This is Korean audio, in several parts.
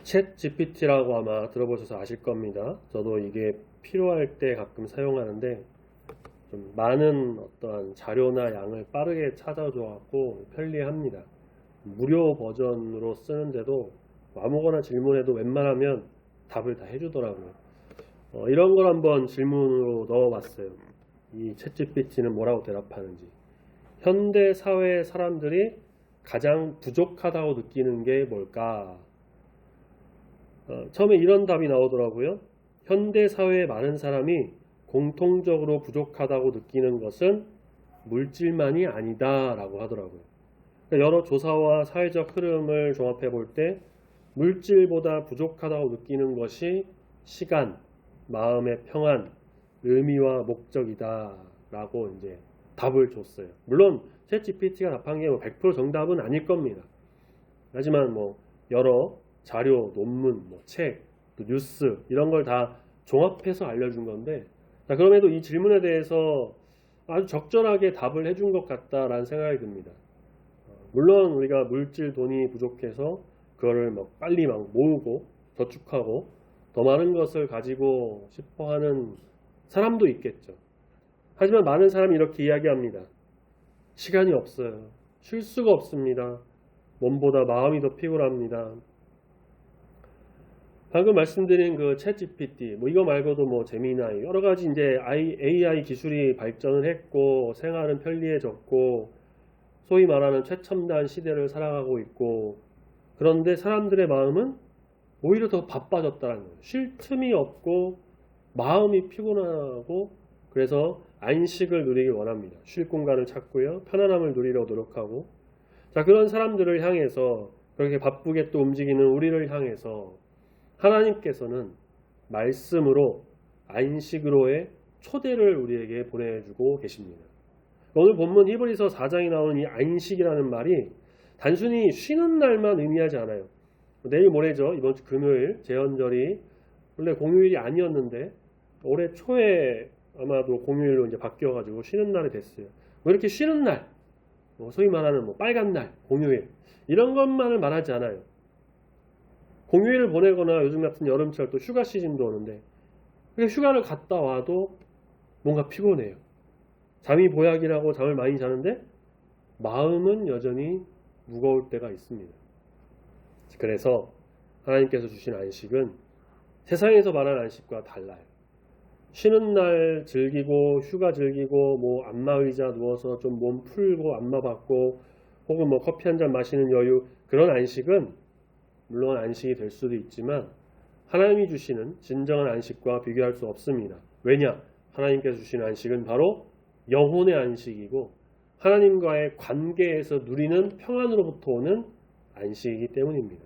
챗 GPT라고 아마 들어보셔서 아실 겁니다. 저도 이게 필요할 때 가끔 사용하는데 좀 많은 어떠한 자료나 양을 빠르게 찾아줘갖고 편리합니다. 무료 버전으로 쓰는데도 아무거나 질문해도 웬만하면 답을 다 해주더라고요. 이런 걸 한번 질문으로 넣어봤어요. 이 챗 GPT는 뭐라고 대답하는지. 현대 사회 사람들이 가장 부족하다고 느끼는 게 뭘까? 처음에 이런 답이 나오더라고요. 현대 사회의 많은 사람이 공통적으로 부족하다고 느끼는 것은 물질만이 아니다 라고 하더라고요. 그러니까 여러 조사와 사회적 흐름을 종합해 볼 때 물질보다 부족하다고 느끼는 것이 시간, 마음의 평안, 의미와 목적이다 라고 이제 답을 줬어요. 물론 챗 GPT가 답한 게 100% 정답은 아닐 겁니다. 하지만 여러 자료, 논문, 책, 또 뉴스 이런 걸 다 종합해서 알려준 건데, 그럼에도 이 질문에 대해서 아주 적절하게 답을 해준 것 같다라는 생각이 듭니다. 물론 우리가 물질, 돈이 부족해서 그거를 빨리 모으고 저축하고 더 많은 것을 가지고 싶어 하는 사람도 있겠죠. 하지만 많은 사람이 이렇게 이야기합니다. 시간이 없어요. 쉴 수가 없습니다. 몸보다 마음이 더 피곤합니다. 방금 말씀드린 그 챗 GPT, 이거 말고도 제미나이, 여러 가지 이제 AI 기술이 발전을 했고, 생활은 편리해졌고, 소위 말하는 최첨단 시대를 살아가고 있고, 그런데 사람들의 마음은 오히려 더 바빠졌다는 거예요. 쉴 틈이 없고, 마음이 피곤하고, 그래서 안식을 누리길 원합니다. 쉴 공간을 찾고요, 편안함을 누리려고 노력하고, 그런 사람들을 향해서, 그렇게 바쁘게 또 움직이는 우리를 향해서 하나님께서는 말씀으로 안식으로의 초대를 우리에게 보내주고 계십니다. 오늘 본문 히브리서 4장에 나오는 이 안식이라는 말이 단순히 쉬는 날만 의미하지 않아요. 내일 모레죠. 이번 주 금요일 제헌절이 원래 공휴일이 아니었는데 올해 초에 아마도 공휴일로 이제 바뀌어가지고 쉬는 날이 됐어요. 이렇게 쉬는 날, 소위 말하는 빨간 날, 공휴일 이런 것만을 말하지 않아요. 공휴일을 보내거나 요즘 같은 여름철 또 휴가 시즌도 오는데 휴가를 갔다 와도 뭔가 피곤해요. 잠이 보약이라고 잠을 많이 자는데 마음은 여전히 무거울 때가 있습니다. 그래서 하나님께서 주신 안식은 세상에서 말하는 안식과 달라요. 쉬는 날 즐기고 휴가 즐기고 안마의자 누워서 좀 몸 풀고 안마 받고 혹은 커피 한 잔 마시는 여유, 그런 안식은 물론 안식이 될 수도 있지만 하나님이 주시는 진정한 안식과 비교할 수 없습니다. 왜냐? 하나님께서 주시는 안식은 바로 영혼의 안식이고 하나님과의 관계에서 누리는 평안으로부터 오는 안식이기 때문입니다.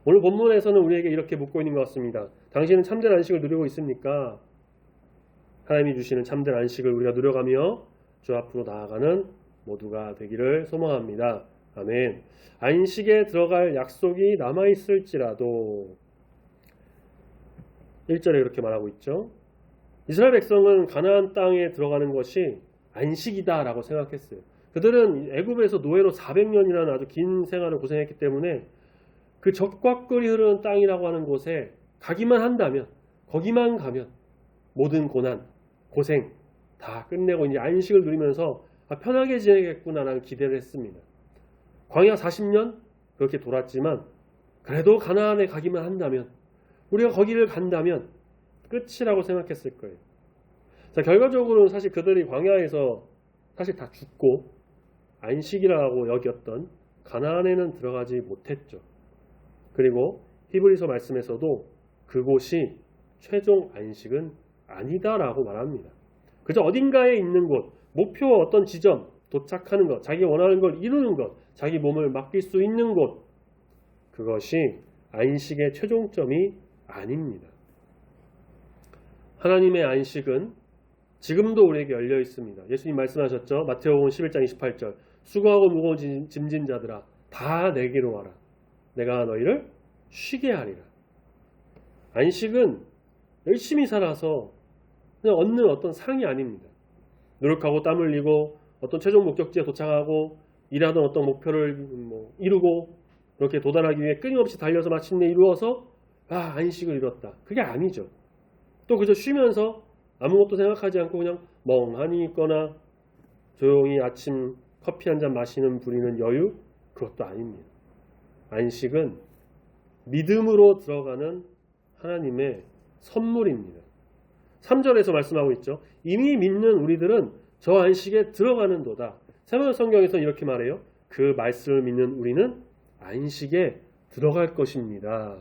오늘 본문에서는 우리에게 이렇게 묻고 있는 것 같습니다. 당신은 참된 안식을 누리고 있습니까? 하나님이 주시는 참된 안식을 우리가 누려가며 주 앞으로 나아가는 모두가 되기를 소망합니다. 아멘. 안식에 들어갈 약속이 남아있을지라도 1절에 이렇게 말하고 있죠. 이스라엘 백성은 가나안 땅에 들어가는 것이 안식이다 라고 생각했어요. 그들은 애굽에서 노예로 400년이라는 아주 긴 생활을 고생했기 때문에 그 적과 꿀이 흐르는 땅이라고 하는 곳에 가기만 한다면, 거기만 가면 모든 고난, 고생 다 끝내고 이제 안식을 누리면서 편하게 지내겠구나라는 기대를 했습니다. 광야 40년 그렇게 돌았지만 그래도 가나안에 가기만 한다면, 우리가 거기를 간다면 끝이라고 생각했을 거예요. 결과적으로는 사실 그들이 광야에서 사실 다 죽고 안식이라고 여겼던 가나안에는 들어가지 못했죠. 그리고 히브리서 말씀에서도 그곳이 최종 안식은 아니다라고 말합니다. 그저 어딘가에 있는 곳, 목표와 어떤 지점, 도착하는 것, 자기가 원하는 걸 이루는 것, 자기 몸을 맡길 수 있는 곳, 그것이 안식의 최종점이 아닙니다. 하나님의 안식은 지금도 우리에게 열려 있습니다. 예수님 말씀하셨죠. 마태복음 11장 28절, 수고하고 무거운 짐진 자들아 다 내게로 와라. 내가 너희를 쉬게 하리라. 안식은 열심히 살아서 그냥 얻는 어떤 상이 아닙니다. 노력하고 땀 흘리고 어떤 최종 목적지에 도착하고 일하던 어떤 목표를 이루고 그렇게 도달하기 위해 끊임없이 달려서 마침내 이루어서 안식을 잃었다. 그게 아니죠. 또 그저 쉬면서 아무것도 생각하지 않고 그냥 멍하니 있거나 조용히 아침 커피 한 잔 마시는 부리는 여유? 그것도 아닙니다. 안식은 믿음으로 들어가는 하나님의 선물입니다. 3절에서 말씀하고 있죠. 이미 믿는 우리들은 저 안식에 들어가는도다. 세번역 성경에서 이렇게 말해요. 그 말씀을 믿는 우리는 안식에 들어갈 것입니다.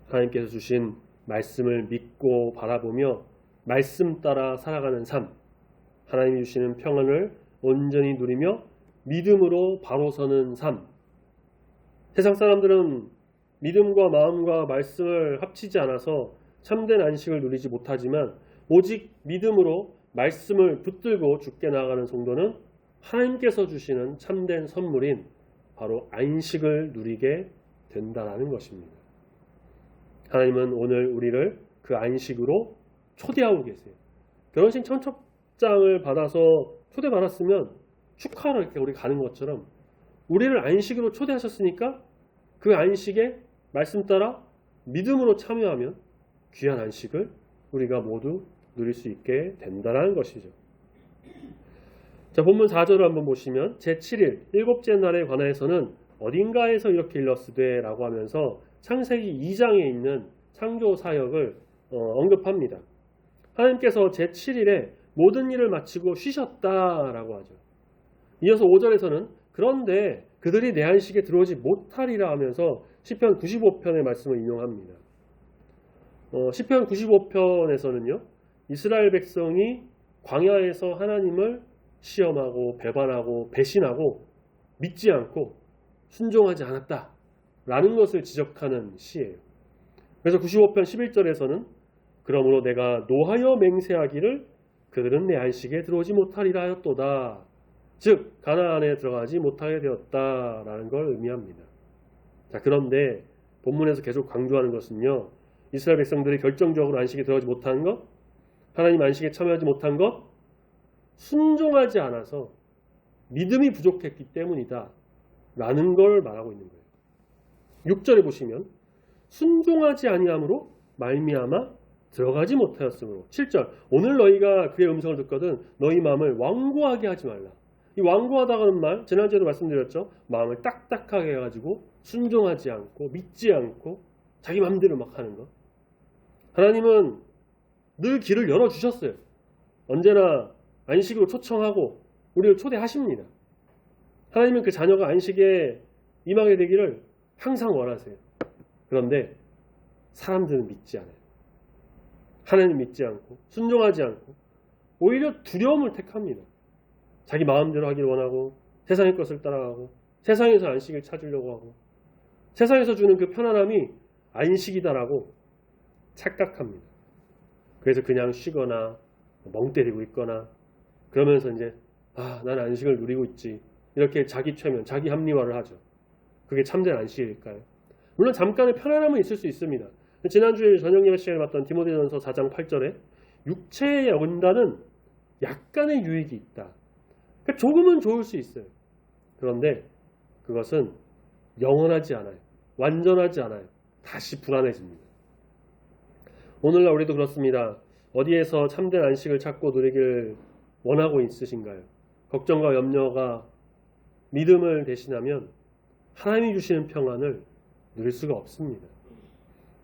하나님께서 주신 말씀을 믿고 바라보며 말씀 따라 살아가는 삶, 하나님이 주시는 평안을 온전히 누리며 믿음으로 바로 서는 삶. 세상 사람들은 믿음과 마음과 말씀을 합치지 않아서 참된 안식을 누리지 못하지만 오직 믿음으로 말씀을 붙들고 죽게 나아가는 성도는 하나님께서 주시는 참된 선물인 바로 안식을 누리게 된다는 것입니다. 하나님은 오늘 우리를 그 안식으로 초대하고 계세요. 결혼식 청첩장을 받아서 초대받았으면 축하하러 이렇게 우리 가는 것처럼 우리를 안식으로 초대하셨으니까 그 안식에 말씀 따라 믿음으로 참여하면 귀한 안식을 우리가 모두 누릴 수 있게 된다는 것이죠. 자, 본문 4절을 한번 보시면 제7일 일곱째 날에 관하여서는 어딘가에서 이렇게 일렀으되 라고 하면서 창세기 2장에 있는 창조 사역을 언급합니다. 하나님께서 제7일에 모든 일을 마치고 쉬셨다라고 하죠. 이어서 5절에서는 그런데 그들이 내 안식에 들어오지 못하리라 하면서 시편 95편의 말씀을 인용합니다. 시편 95편에서는요. 이스라엘 백성이 광야에서 하나님을 시험하고 배반하고 배신하고 믿지 않고 순종하지 않았다라는 것을 지적하는 시예요. 그래서 95편 11절에서는 그러므로 내가 노하여 맹세하기를 그들은 내 안식에 들어오지 못하리라 하였도다. 즉 가나안에 들어가지 못하게 되었다라는 걸 의미합니다. 자, 그런데 본문에서 계속 강조하는 것은요. 이스라엘 백성들이 결정적으로 안식에 들어가지 못한 것, 하나님 안식에 참여하지 못한 것, 순종하지 않아서 믿음이 부족했기 때문이다 라는 걸 말하고 있는 거예요. 6절에 보시면 순종하지 아니함으로 말미암아 들어가지 못하였으므로 7절 오늘 너희가 그의 음성을 듣거든 너희 마음을 완고하게 하지 말라. 이 완고하다는 말 지난주에도 말씀드렸죠. 마음을 딱딱하게 해가지고 순종하지 않고 믿지 않고 자기 마음대로 막 하는 것. 하나님은 늘 길을 열어주셨어요. 언제나 안식으로 초청하고 우리를 초대하십니다. 하나님은 그 자녀가 안식에 임하게 되기를 항상 원하세요. 그런데 사람들은 믿지 않아요. 하나님 믿지 않고 순종하지 않고 오히려 두려움을 택합니다. 자기 마음대로 하길 원하고 세상의 것을 따라가고 세상에서 안식을 찾으려고 하고 세상에서 주는 그 편안함이 안식이다라고 착각합니다. 그래서 그냥 쉬거나 멍 때리고 있거나 그러면서 이제 나는 안식을 누리고 있지 이렇게 자기 최면, 자기 합리화를 하죠. 그게 참된 안식일까요? 물론 잠깐의 편안함은 있을 수 있습니다. 지난주에 저녁 예배 시간에 봤던 디모데전서 4장 8절에 육체의 연단은 약간의 유익이 있다. 그러니까 조금은 좋을 수 있어요. 그런데 그것은 영원하지 않아요. 완전하지 않아요. 다시 불안해집니다. 오늘날 우리도 그렇습니다. 어디에서 참된 안식을 찾고 누리길 원하고 있으신가요? 걱정과 염려가 믿음을 대신하면 하나님이 주시는 평안을 누릴 수가 없습니다.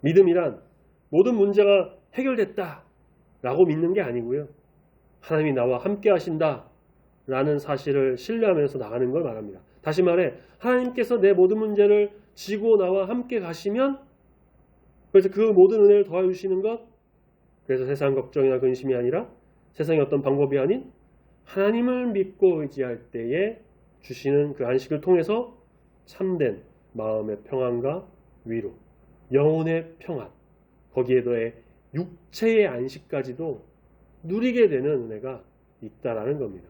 믿음이란 모든 문제가 해결됐다 라고 믿는 게 아니고요. 하나님이 나와 함께 하신다 라는 사실을 신뢰하면서 나가는 걸 말합니다. 다시 말해 하나님께서 내 모든 문제를 지고 나와 함께 가시면 그래서 그 모든 은혜를 더해주시는 것 그래서 세상 걱정이나 근심이 아니라 세상의 어떤 방법이 아닌 하나님을 믿고 의지할 때에 주시는 그 안식을 통해서 참된 마음의 평안과 위로 영혼의 평안 거기에 더해 육체의 안식까지도 누리게 되는 은혜가 있다라는 겁니다.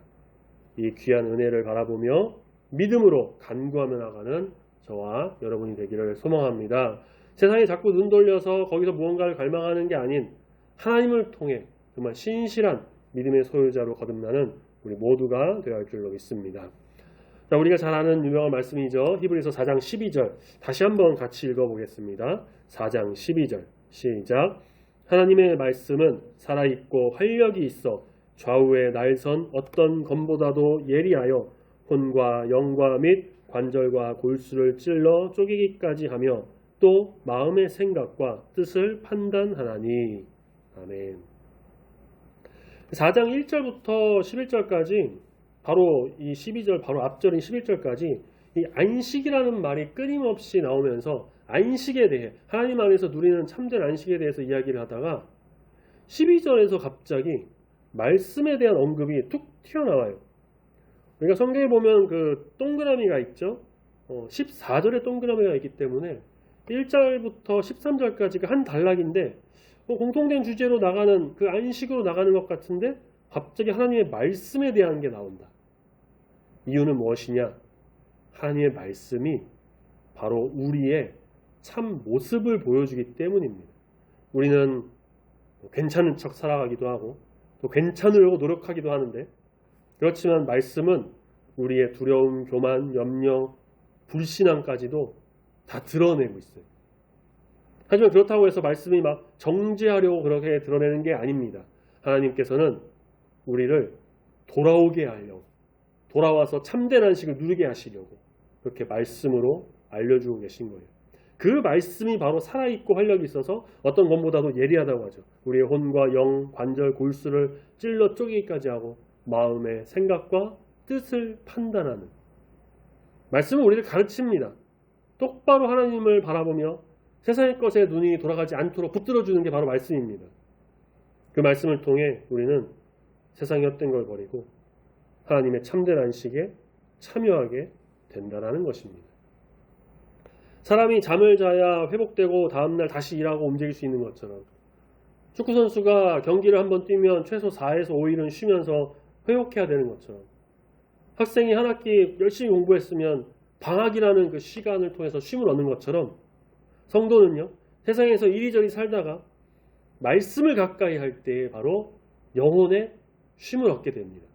이 귀한 은혜를 바라보며 믿음으로 간구하며 나가는 저와 여러분이 되기를 소망합니다. 세상에 자꾸 눈 돌려서 거기서 무언가를 갈망하는 게 아닌 하나님을 통해 정말 신실한 믿음의 소유자로 거듭나는 우리 모두가 되어야 할 줄로 믿습니다. 자, 우리가 잘 아는 유명한 말씀이죠. 히브리서 4장 12절. 다시 한번 같이 읽어보겠습니다. 4장 12절. 시작. 하나님의 말씀은 살아있고 활력이 있어 좌우에 날선 어떤 검보다도 예리하여 혼과 영과 및 관절과 골수를 찔러 쪼개기까지 하며 또 마음의 생각과 뜻을 판단하나니. 아멘. 4장 1절부터 11절까지 바로 이 12절 바로 앞절인 11절까지 이 안식이라는 말이 끊임없이 나오면서 안식에 대해 하나님 안에서 누리는 참된 안식에 대해서 이야기를 하다가 12절에서 갑자기 말씀에 대한 언급이 툭 튀어나와요. 우리가 성경에 보면 그 동그라미가 있죠. 14절에 동그라미가 있기 때문에 1절부터 13절까지가 한 단락인데 공통된 주제로 나가는 그 안식으로 나가는 것 같은데 갑자기 하나님의 말씀에 대한 게 나온다. 이유는 무엇이냐? 하나님의 말씀이 바로 우리의 참 모습을 보여주기 때문입니다. 우리는 괜찮은 척 살아가기도 하고 또 괜찮으려고 노력하기도 하는데 그렇지만 말씀은 우리의 두려움, 교만, 염려, 불신앙까지도 다 드러내고 있어요. 하지만 그렇다고 해서 말씀이 막 정죄하려고 그렇게 드러내는 게 아닙니다. 하나님께서는 우리를 돌아오게 하려고 돌아와서 참된 안식을 누리게 하시려고 그렇게 말씀으로 알려주고 계신 거예요. 그 말씀이 바로 살아있고 활력이 있어서 어떤 것보다도 예리하다고 하죠. 우리의 혼과 영, 관절, 골수를 찔러 쪼개기까지 하고 마음의 생각과 뜻을 판단하는 말씀은 우리를 가르칩니다. 똑바로 하나님을 바라보며 세상의 것에 눈이 돌아가지 않도록 붙들어주는 게 바로 말씀입니다. 그 말씀을 통해 우리는 세상의 헛된 걸 버리고 하나님의 참된 안식에 참여하게 된다는 것입니다. 사람이 잠을 자야 회복되고 다음날 다시 일하고 움직일 수 있는 것처럼 축구선수가 경기를 한번 뛰면 최소 4에서 5일은 쉬면서 회복해야 되는 것처럼 학생이 한 학기 열심히 공부했으면 방학이라는 그 시간을 통해서 쉼을 얻는 것처럼 성도는요 세상에서 이리저리 살다가 말씀을 가까이 할 때 바로 영혼의 쉼을 얻게 됩니다.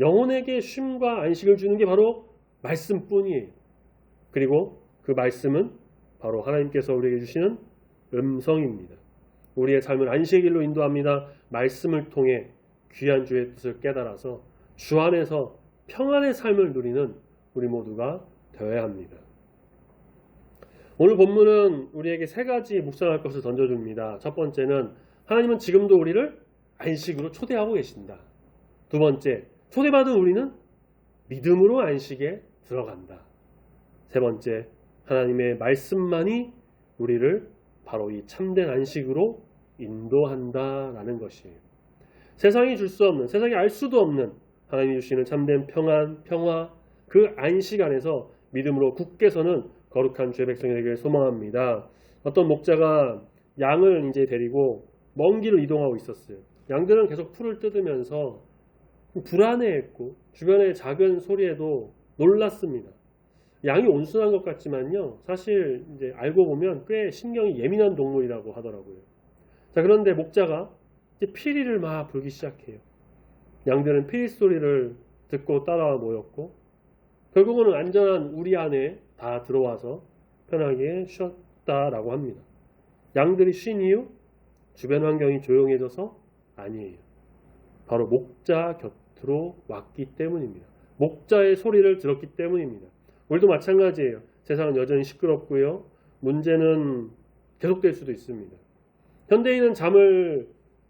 영혼에게 쉼과 안식을 주는 게 바로 말씀뿐이에요. 그리고 그 말씀은 바로 하나님께서 우리에게 주시는 음성입니다. 우리의 삶을 안식의 길로 인도합니다. 말씀을 통해 귀한 주의 뜻을 깨달아서 주 안에서 평안의 삶을 누리는 우리 모두가 되어야 합니다. 오늘 본문은 우리에게 세 가지 묵상할 것을 던져줍니다. 첫 번째는 하나님은 지금도 우리를 안식으로 초대하고 계신다. 두 번째, 초대받은 우리는 믿음으로 안식에 들어간다. 세 번째, 하나님의 말씀만이 우리를 바로 이 참된 안식으로 인도한다라는 것이에요. 세상이 줄 수 없는, 세상이 알 수도 없는 하나님이 주시는 참된 평안, 평화, 그 안식 안에서 믿음으로 굳게 서는 거룩한 주의 백성이 되기를 소망합니다. 어떤 목자가 양을 이제 데리고 먼 길을 이동하고 있었어요. 양들은 계속 풀을 뜯으면서 불안해했고 주변의 작은 소리에도 놀랐습니다. 양이 온순한 것 같지만요, 사실 이제 알고 보면 꽤 신경이 예민한 동물이라고 하더라고요. 자, 그런데 목자가 이제 피리를 막 불기 시작해요. 양들은 피리 소리를 듣고 따라와 모였고 결국은 안전한 우리 안에 다 들어와서 편하게 쉬었다라고 합니다. 양들이 쉰 이유? 주변 환경이 조용해져서 아니에요. 바로 목자 곁으로 왔기 때문입니다. 목자의 소리를 들었기 때문입니다. 우리도 마찬가지예요. 세상은 여전히 시끄럽고요. 문제는 계속될 수도 있습니다. 현대인은 잠을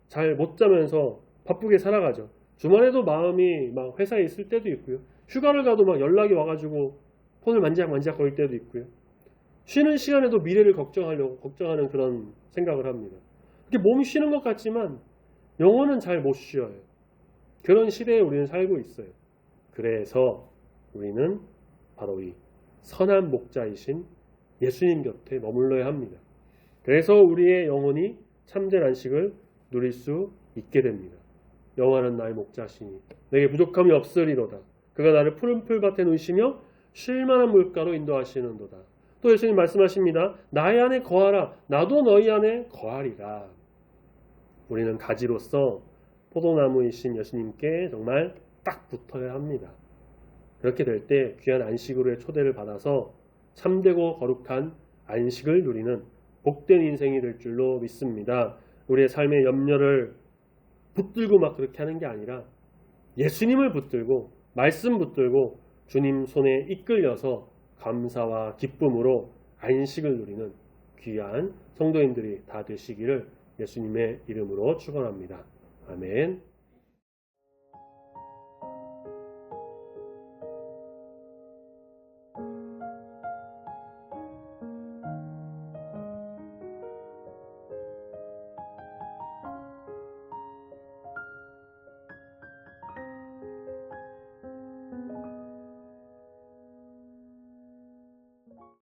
잘 못 자면서 바쁘게 살아가죠. 주말에도 마음이 막 회사에 있을 때도 있고요. 휴가를 가도 막 연락이 와가지고 폰을 만지작 거릴 때도 있고요. 쉬는 시간에도 미래를 걱정하는 그런 생각을 합니다. 이렇게 몸이 쉬는 것 같지만 영혼은 잘 못 쉬어요. 그런 시대에 우리는 살고 있어요. 그래서 우리는 바로 이 선한 목자이신 예수님 곁에 머물러야 합니다. 그래서 우리의 영혼이 참된 안식을 누릴 수 있게 됩니다. 여호와는 나의 목자시니 내게 부족함이 없으리로다. 그가 나를 푸른 풀밭에 누이시며 쉴만한 물가로 인도하시는도다. 또 예수님 말씀하십니다. 나의 안에 거하라. 나도 너희 안에 거하리라. 우리는 가지로서 포도나무이신 예수님께 정말 딱 붙어야 합니다. 그렇게 될 때 귀한 안식으로의 초대를 받아서 참되고 거룩한 안식을 누리는 복된 인생이 될 줄로 믿습니다. 우리의 삶의 염려를 붙들고 막 그렇게 하는 게 아니라 예수님을 붙들고 말씀 붙들고 주님 손에 이끌려서 감사와 기쁨으로 안식을 누리는 귀한 성도님들이 다 되시기를 예수님의 이름으로 축원합니다. 아멘.